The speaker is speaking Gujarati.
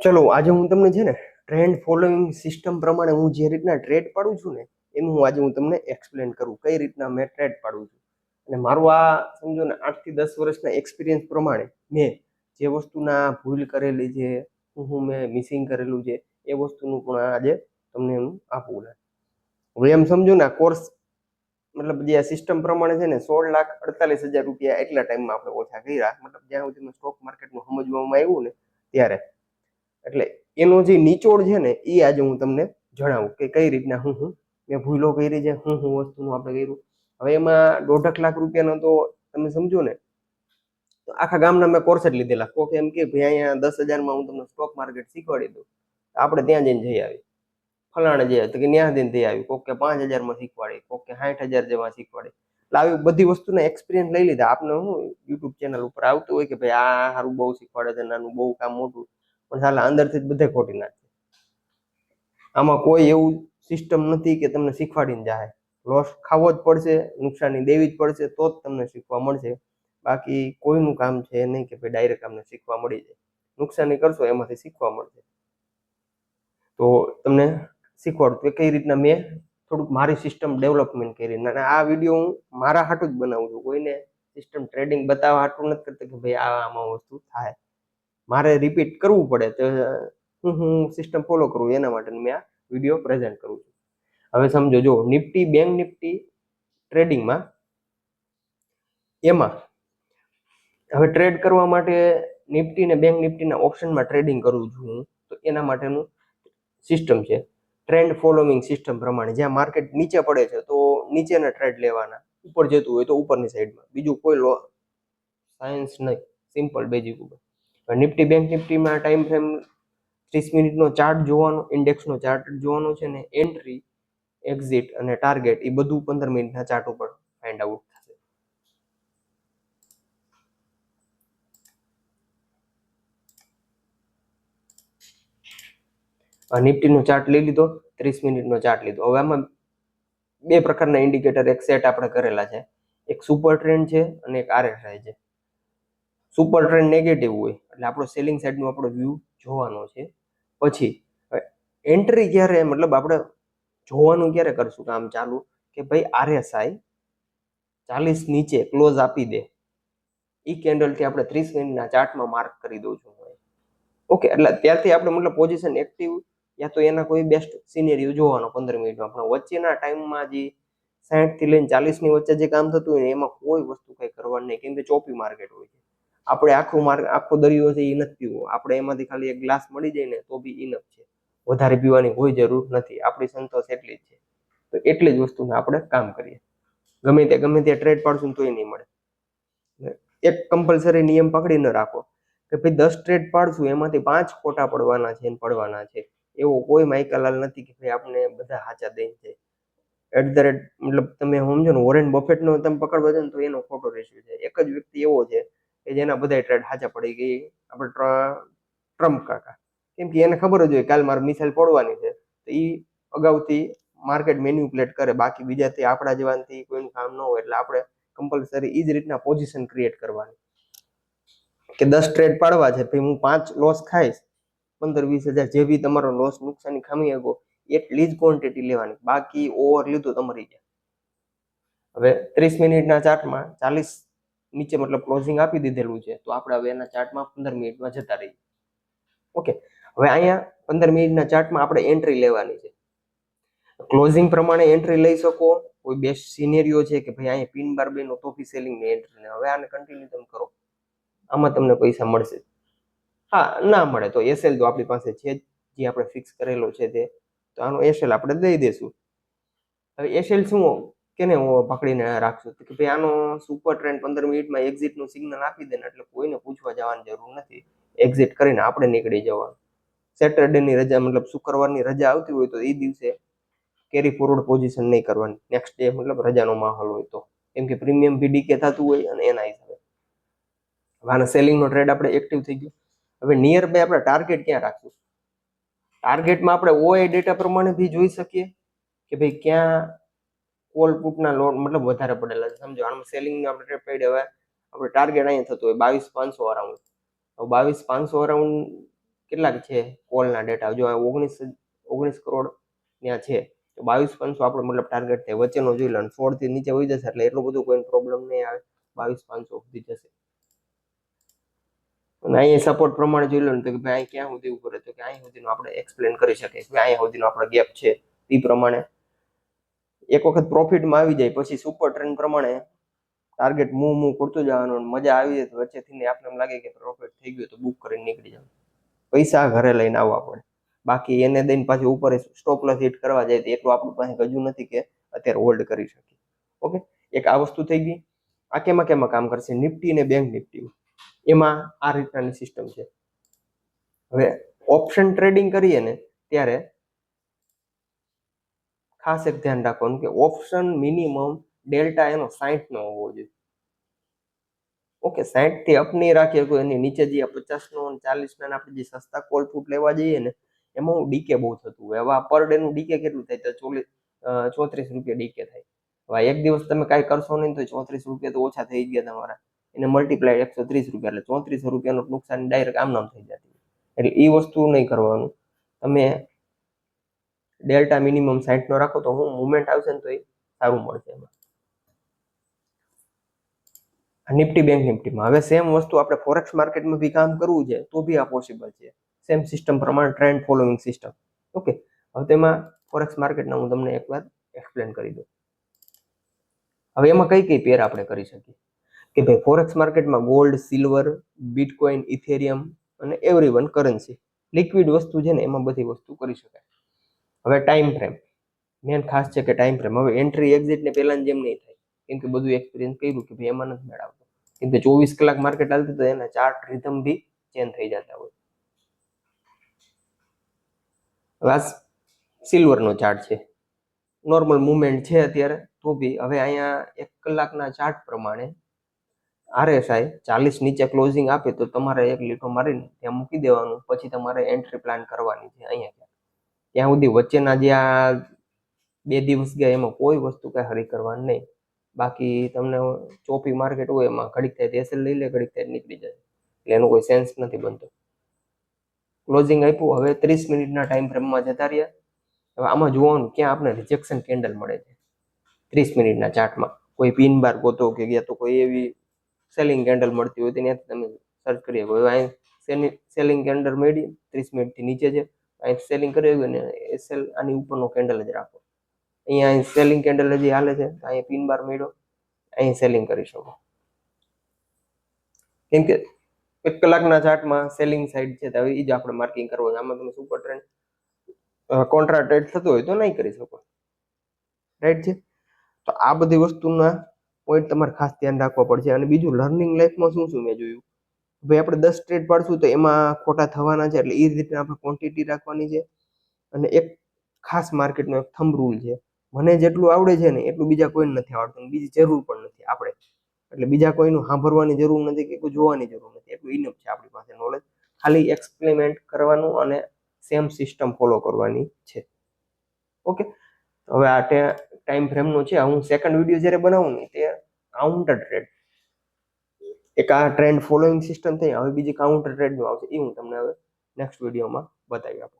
ચલો આજે હું તમને છે ને ટ્રેન્ડ ફોલોઈંગ સિસ્ટમ પ્રમાણે હું જે રીતના ટ્રેડ પાડું છું ને એનું આજે હું તમને એક્સપ્લેન કરું કઈ રીતના મેં ટ્રેડ પાડું છું. અને મારું આ સમજો ને 8 થી 10 વર્ષના એક્સપિરિયન્સ પ્રમાણે મેં જે વસ્તુના ભૂલ કરેલી છે, મેં મિસિંગ કરેલું છે, એ વસ્તુનું પણ આજે તમને હું આપું. હવે એમ સમજો ને આ કોર્સ મતલબ જે આ સિસ્ટમ પ્રમાણે છે ને 16,48,000 રૂપિયા એટલા ટાઈમમાં આપણે ઓછા કર્યા, મતલબ જ્યાં સુધી સ્ટોક માર્કેટનું સમજવામાં આવ્યું ને ત્યારે. એટલે એનો જે નિચોડ છે ને એ આજે હું તમને જણાવું કે કઈ રીતના હું મેં ભૂલો કરી છે, હું વસ્તુનું આપણે કર્યું. હવે એમાં 1.5 લાખ રૂપિયાનો તો તમે સમજો ને તો આખા ગામના મેં કોર્સ જ લીધેલા. કોક એમ કે ભાઈ અહીંયા 10,000માં હું તમને સ્ટોક માર્કેટ શીખવાડી દઉં, આપણે ત્યાં જઈને જઈ આવી. ફલાણે જે તો કે ત્યાં જઈને જઈ આવી. કોક કે 5,000માં શીખવાડે, કોક કે 60,000 જેમાં શીખવાડે. એટલે આવી બધી વસ્તુના એક્સપિરિયન્સ લઈ લીધા. આપણે હું યુટ્યુબ ચેનલ ઉપર આવતું હોય કે ભાઈ આ સારું બહુ શીખવાડે છે, નાનું બહુ કામ મોટું, પણ સાલા અંદરથી જ બધે ખોટી નાખે. આમાં કોઈ એવું સિસ્ટમ નથી કે તમને શીખવાડીને જાય. લોસ ખાવો જ પડશે, નુકસાની દેવી જ પડશે, તો જ તમને શીખવા મળશે. બાકી કોઈનું કામ છે નહીં કે ભાઈ ડાયરેક્ટ તમને શીખવા મળી જાય. નુકસાની કરશો એમાંથી શીખવા મળશે. તો તમને શીખવાડું કે કઈ રીતના મેં થોડુંક મારી સિસ્ટમ ડેવલપમેન્ટ કરી. અને આ વિડીયો હું મારા હાટું જ બનાવું છું, કોઈને સિસ્ટમ ટ્રેડિંગ બતાવવા હાટું નથી કરતો કે ભાઈ આમાં વસ્તુ થાય. મારે રિપીટ કરવું પડે તો હું સિસ્ટમ ફોલો કરું એના માટે મેં આ વિડીયો પ્રેઝન્ટ કરું છું. હવે સમજો, જો નિફ્ટી બેંક નિફ્ટી ટ્રેડિંગમાં એમાં હવે ટ્રેડ કરવા માટે નિફ્ટી ને બેંક નિફ્ટીના ઓપ્શનમાં ટ્રેડિંગ કરું છું હું, તો એના માટેનું સિસ્ટમ છે ટ્રેન્ડ ફોલોઈંગ સિસ્ટમ પ્રમાણે. જ્યાં માર્કેટ નીચે પડે છે તો નીચેના ટ્રેડ લેવાના, ઉપર જતું હોય તો ઉપરની સાઈડમાં. બીજું કોઈ સાયન્સ નહીં, સિમ્પલ બેઝિક ઉપર. નિફ્ટી બેંક નિફ્ટીમાં ટાઈમ ફ્રેમ 30 મિનિટનો ચાર્ટ જોવાનો, ઇન્ડેક્સનો ચાર્ટ જોવાનો છે ને એન્ટ્રી, એક્ઝિટ અને ટાર્ગેટ એ બધું 15 મિનિટના ચાર્ટ ઉપર ફાઇન્ડ આઉટ થશે. નિફ્ટીનો ચાર્ટ લઈ લીધો, 30 મિનિટનો ચાર્ટ લીધો. હવે આમાં બે પ્રકારના ઇન્ડિકેટર એક સેટ આપણે કરેલા છે. એક સુપર ટ્રેન્ડ છે અને એક આરએસઆઈ છે. સુપર ટ્રેન્ડ નેગેટિવ હોય એટલે આપણો સેલિંગ સાઈડનો આપણો વ્યૂ જોવાનો છે. પછી એન્ટ્રી ક્યારે, મતલબ આપણે જોવાનું ક્યારે કરશું કામ ચાલુ કે ભાઈ આરએસઆઈ 40 નીચે ક્લોઝ આપી દે, એ કેન્ડલથી આપણે 30 મિનિટના ચાર્ટમાં માર્ક કરી દઉં છું. ઓકે, એટલે ત્યારથી આપણે મતલબ પોઝિશન એક્ટિવ યા તો એના કોઈ બેસ્ટ સિનેરિયો જોવાનો 15 મિનિટમાં. પણ વચ્ચેના ટાઈમમાં જે 60 થી લઈને 40 ની વચ્ચે જે કામ થતું હોય ને એમાં કોઈ વસ્તુ કઈ કરવાની નહીં, કેમ કે ચોપી માર્કેટ હોય છે. આપણે આખો દરિયો છે એ નથી પીવો. આપણે એમાંથી ખાલી એક ગ્લાસ મળી જાય ને તો બી ઇનફ છે. વધારે પીવાની કોઈ જરૂર નથી. આપણી સંતોષ એટલી જ છે. તો એટલી જ વસ્તુને આપણે કામ કરીએ. ગમે ત્યાં ટ્રેડ પાડશું તોય નહીં મળે. એક કમ્પલસરી નિયમ પકડી ન રાખો કે ભાઈ 10 ટ્રેડ પાડશું એમાંથી 5 ખોટા પડવાના છે. એવો કોઈ માઇકાલાલ નથી કે ભાઈ આપણે બધા સાચા દઈ છે. મતલબ તમે સમજો ને, વોરેન બફેટનો તમે પકડવા જાવ ને તો એનો ખોટો રેશિયો છે. એક જ વ્યક્તિ એવો છે કે જેના બધા ટ્રેડ સાચા પડી ગઈ, આપણે ટ્રમ્પ કાકા. કેમ કે એને ખબર જ હોય કાલ મારે મિસાઇલ પડવાની છે, તો એ અગાઉથી માર્કેટ મેન્યુપ્લેટ કરે. બાકી બીજાથી આપણા જેવાથી કોઈનું કામ ન હોય. એટલે આપણે કમ્પલસરી એ જ રીતના પોઝિશન ક્રિએટ કરવાની કે 10 ટ્રેડ પાડવા છે, પછી હું 5 લોસ ખાઈશ, 15-20 હજાર જે બી તમારો લોસ નુકસાની ખામી શકો એટલી જ ક્વોન્ટિટી લેવાની. બાકી ઓવર લીધું તમારી જાય. હવે 30 મિનિટના ચાર્ટમાં 40 નીચે મતલબ ક્લોઝિંગ આપી દીધેલું છે, તો આપણે હવે એના ચાર્ટમાં 15 મિનિટમાં જતા રહીએ. ઓકે, હવે અહીંયા 15 મિનિટના ચાર્ટમાં આપણે એન્ટ્રી લેવાની છે. ક્લોઝિંગ પ્રમાણે એન્ટ્રી લઈ શકો. કોઈ બેસ્ટ સિનેરિયો છે કે ભાઈ અહીંયા પિન બાર બેનો તો બી સેલિંગની એન્ટ્રી. હવે આને કન્ટિન્યુ તમે કરો, આમાં તમને પૈસા મળશે. હા, ના મળે તો એસએલ તો આપણી પાસે છે જ, જે આપણે ફિક્સ કરેલો છે તે. તો આનો એસએલ આપણે દઈ દઈશું. હવે એસએલ શું કેને પકડીને રાખશું કે ભાઈ આનો સુપર ટ્રેન્ડ 15 મિનિટમાં એક્ઝિટનું સિગ્નલ આપી દે ને એટલે કોઈને પૂછવા જવાની જરૂર નથી. એક્ઝિટ કરીને આપણે નીકળી જવાનું. સેટરડેની રજા, મતલબ શુક્રવારની રજા આવતી હોય તો એ દિવસે કેરી ફોરવર્ડ પોઝિશન નહીં કરવાની. નેક્સ્ટ ડે મતલબ રજાનો માહોલ હોય તો, કેમ કે પ્રીમિયમ બી ડીકે થતું હોય અને એના હિસાબે. આના સેલિંગનો ટ્રેડ આપણે એક્ટિવ થઈ ગયો. હવે નિયર બાય આપણે ટાર્ગેટ ક્યાં રાખશું? ટાર્ગેટમાં આપણે ઓઆઈ ડેટા પ્રમાણે બી જોઈ શકીએ કે ભાઈ ક્યાં કોલ પુટના લોટ મતલબ વધારે પડેલા છે. સમજો આમાં સેલિંગ આપણે ટ્રેડ પાડી, હવે આપણે ટાર્ગેટ અહીંયા થતું હોય 22,500 અરાઉન્ડ. 22,500 અરાઉન્ડ કેટલાક છે કોલના ડેટા. જો 19 કરોડ ત્યાં છે તો 22,500 આપણો મતલબ ટાર્ગેટ થાય. વચ્ચેનો જોઈ લો 16 થી નીચે વહી જશે એટલે એટલું બધું કોઈ પ્રોબ્લેમ નહીં આવે. 22,500 સુધી જશે. અને અહીંયા સપોર્ટ પ્રમાણે જોઈ લો ને તો કે ભાઈ અહીં ક્યાં સુધી ઉપર તો કે અહીં સુધીનો આપણે એક્સપ્લેન કરી શકીએ કે અહીંયા સુધીનો આપણો ગેપ છે. એ પ્રમાણે એક વખત પ્રોફિટમાં આવી જાય પછી સુપર ટ્રેન્ડ પ્રમાણે ટાર્ગેટ મૂવ કરતું જવાનું. મજા આવી જાય તો વચ્ચેથી આપણે એમ લાગે કે પ્રોફિટ થઈ ગયું તો બુક કરીને નીકળી જવાનું. પૈસા ઘરે લઈને આવવા પડે. બાકી એને દઈને પાછી ઉપર સ્ટોપ લોસ હિટ કરવા જાય તો એટલું આપણી પાસે ગજુ નથી કે અત્યારે હોલ્ડ કરી શકીએ. ઓકે, એક આ વસ્તુ થઈ ગઈ. આ કેમાં કામ કરશે? નિફ્ટી અને બેંક નિફ્ટી એમાં આ રીતની સિસ્ટમ છે. હવે ઓપ્શન ટ્રેડિંગ કરીએ ને ત્યારે ખાસ એક ધ્યાન રાખવાનું કે ઓપ્શન મિનિમમ ડેલ્ટા એનો 60 નો હોવો જોઈએ. ઓકે, 60 થી અપ નહીં રાખીએ તો એની નીચે જે 50 નો 40 ના આપણે જે સસ્તા કોલ ફૂટ લેવા જઈએ ને એમાં ડીકે બહુ થતું હોય. હવે પર ડે નું ડીકે કેટલું થાય તો 34 રૂપિયા ડીકે થાય. હવે એક દિવસ તમે કાંઈ કરશો નહીં તો 34 રૂપિયા તો ઓછા થઈ ગયા તમારા. એને મલ્ટીપ્લાય 130 રૂપિયા એટલે 3400 રૂપિયાનું નુકસાન ડાયરેક્ટ આમ નામ થઈ જતું. એટલે એ વસ્તુ નહીં કરવાનું. તમે ડેલ્ટા મિનિમમ 60 નો રાખો તો હું મુવમેન્ટ આવશે ને તો એ સારું મળશે. એમાં નિફ્ટી બેંક નિફ્ટીમાં હવે સેમ વસ્તુ આપણે ફોરેક્સ માર્કેટમાં બી કામ કરવું છે તો બી આ પોસિબલ છે. સેમ સિસ્ટમ પ્રમાણે ટ્રેન્ડ ફોલોઈંગ સિસ્ટમ. ઓકે, હવે તેમાં ફોરેક્સ માર્કેટના હું તમને એકવાર એક્સપ્લેન કરી દઉં. હવે એમાં કઈ પેર આપણે કરી શકીએ કે ભાઈ ફોરેક્સ માર્કેટમાં ગોલ્ડ, સિલ્વર, બિટકોઇન, ઇથેરિયમ અને એવરી1 કરન્સી લિક્વિડ વસ્તુ છે ને એમાં બધી વસ્તુ કરી શકાય. હવે ટાઈમ ફ્રેમ મેન ખાસ છે કે ટાઈમ ફ્રેમ. હવે એન્ટ્રી એક્ઝિટ ને પહેલા જેમ નહીં થાય કેમ કે બધું એક્સપિરિયન્સ કર્યું કે ભાઈ એમાં નથી મેળવતો. કેમ કે 24 કલાક માર્કેટ હાલતું તો એના ચાર્ટ રિધમ બી ચેન્જ થઈ જતા હોય. હવે સિલ્વરનો ચાર્ટ છે, નોર્મલ મુવમેન્ટ છે અત્યારે તો બી હવે અહીંયા 1 કલાકના ચાર્ટ પ્રમાણે RSI 40 નીચે ક્લોઝિંગ આપે તો તમારે એક લીટો મારીને ત્યાં મૂકી દેવાનું. પછી તમારે એન્ટ્રી પ્લાન કરવાની છે અહીંયા. ત્યાં સુધી વચ્ચેના જે આ 2 દિવસ ગયા એમાં કોઈ વસ્તુ કઈ હરી કરવાની નહીં. બાકી તમને ચોપી માર્કેટ હોય એમાં ઘડીક થાય એસએલ લઈ લે, ઘડીક થાય નીકળી જાય એટલે એનો કોઈ સેન્સ નથી બનતો. ક્લોઝિંગ આપ્યું. હવે 30 મિનિટના ટાઈમ ફ્રેમમાં જતા રહ્યા. હવે આમાં જોવાનું ક્યાં આપણે રિજેક્શન કેન્ડલ મળે છે 30 મિનિટના ચાર્ટમાં. કોઈ પિન બાર ગોતો કે ગયા તો કોઈ એવી સેલિંગ કેન્ડલ મળતી હોય ત્યાંથી તમે સર્ચ કરી શકો. હવે અહીં સેલિંગ કેન્ડલ મળી 30 મિનિટથી નીચે છે, અહીં સેલિંગ કરી હોય ને એસએલ આની ઉપરનો કેન્ડલ જ રાખો. અહીંયા સેલિંગ કેન્ડલ હજી હાલે છે, અહીં પિન બાર મળ્યો, અહીં સેલિંગ કરી શકો. કેમ કે 1 કલાકના ચાર્ટમાં સેલિંગ સાઈડ છે તો હવે એ જ આપણે માર્કિંગ કરવો છે. આમાં તમે સુપર ટ્રેન્ડ કોન્ટ્રા ટ્રેડ થતો હોય તો નહીં કરી શકો. રાઈટ છે. તો આ બધી વસ્તુના પોઈન્ટ તમારે ખાસ ધ્યાન રાખવા પડશે. અને બીજું લર્નિંગ લાઈફમાં શું મેં જોયું ભાઈ આપણે 10 ટ્રેડ પાડશું તો એમાં ખોટા થવાના છે એટલે એ રીતે આપણે ક્વોન્ટિટી રાખવાની છે. અને એક ખાસ માર્કેટનો એક થંબ રૂલ છે, મને જેટલું આવડે છે ને એટલું બીજા કોઈને નથી આવડતું, બીજી જરૂર પણ નથી આપણે. એટલે બીજા કોઈનું સાંભળવાની જરૂર નથી કે કોઈ જોવાની જરૂર નથી, એટલું ઇનફ છે આપણી પાસે નોલેજ. ખાલી એક્સપેરિમેન્ટ કરવાનું અને સેમ સિસ્ટમ ફોલો કરવાની છે. ઓકે, હવે આ ટાઈમ ફ્રેમનો છે. હું સેકન્ડ વિડીયો જ્યારે બનાવું ને તે કાઉન્ટર ટ્રેડ, એક આ ટ્રેન્ડ ફોલોઈંગ સિસ્ટમ થઈ, હવે બીજી કાઉન્ટર ટ્રેડનું આવશે એ હું તમને હવે નેક્સ્ટ વિડીયોમાં બતાવી આપું.